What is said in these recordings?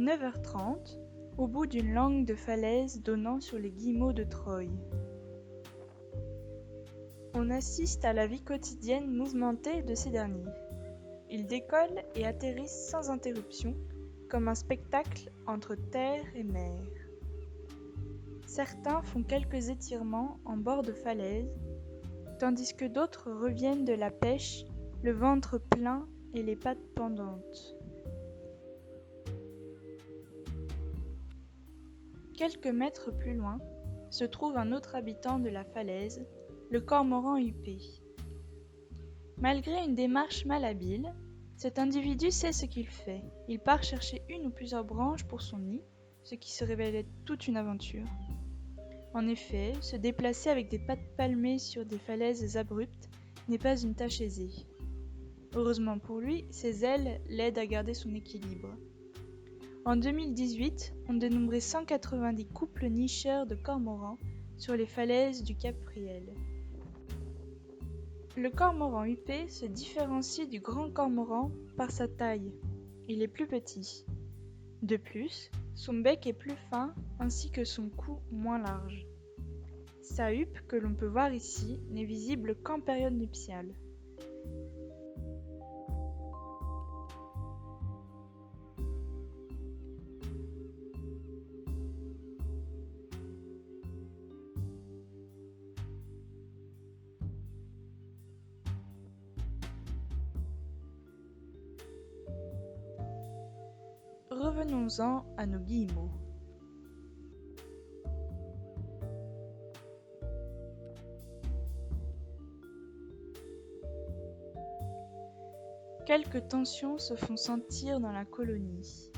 9h30, au bout d'une langue de falaise donnant sur les guillemots de Troie. On assiste à la vie quotidienne mouvementée de ces derniers. Ils décollent et atterrissent sans interruption, comme un spectacle entre terre et mer. Certains font quelques étirements en bord de falaise, tandis que d'autres reviennent de la pêche, le ventre plein et les pattes pendantes. Quelques mètres plus loin, se trouve un autre habitant de la falaise, le cormoran huppé. Malgré une démarche malhabile, cet individu sait ce qu'il fait. Il part chercher une ou plusieurs branches pour son nid, ce qui se révèle être toute une aventure. En effet, se déplacer avec des pattes palmées sur des falaises abruptes n'est pas une tâche aisée. Heureusement pour lui, ses ailes l'aident à garder son équilibre. En 2018, on dénombrait 190 couples nicheurs de cormorans sur les falaises du Cap Fréhel. Le cormoran huppé se différencie du grand cormoran par sa taille. Il est plus petit. De plus, son bec est plus fin ainsi que son cou moins large. Sa huppe, que l'on peut voir ici, n'est visible qu'en période nuptiale. Revenons-en à nos guillemots. Quelques tensions se font sentir dans la colonie.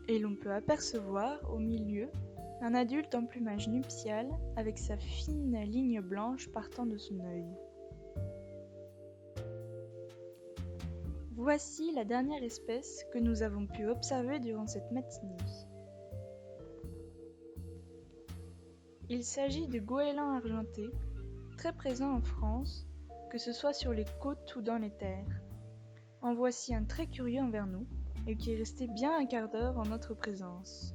Et l'on peut apercevoir au milieu un adulte en plumage nuptial avec sa fine ligne blanche partant de son œil. Voici la dernière espèce que nous avons pu observer durant cette matinée. Il s'agit du goéland argenté, très présent en France, que ce soit sur les côtes ou dans les terres. En voici un très curieux envers nous, et qui est resté bien un quart d'heure en notre présence.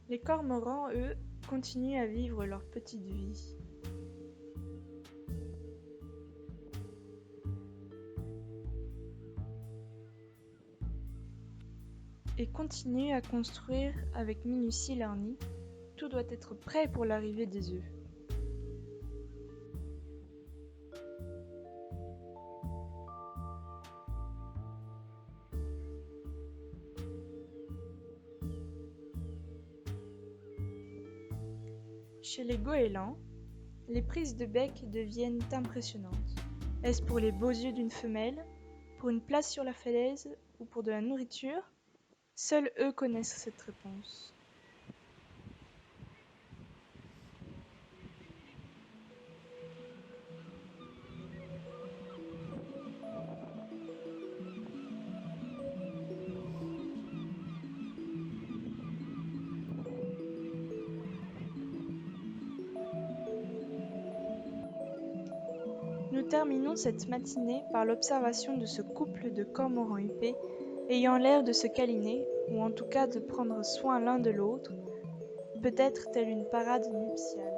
Les cormorans, eux, continuent à vivre leur petite vie. Et continuent à construire avec minutie leur nid. Tout doit être prêt pour l'arrivée des œufs. Chez les goélands, les prises de bec deviennent impressionnantes. Est-ce pour les beaux yeux d'une femelle, pour une place sur la falaise ou pour de la nourriture? Seuls eux connaissent cette réponse. Nous terminons cette matinée par l'observation de ce couple de cormorans huppés ayant l'air de se câliner, ou en tout cas de prendre soin l'un de l'autre, peut-être telle une parade nuptiale.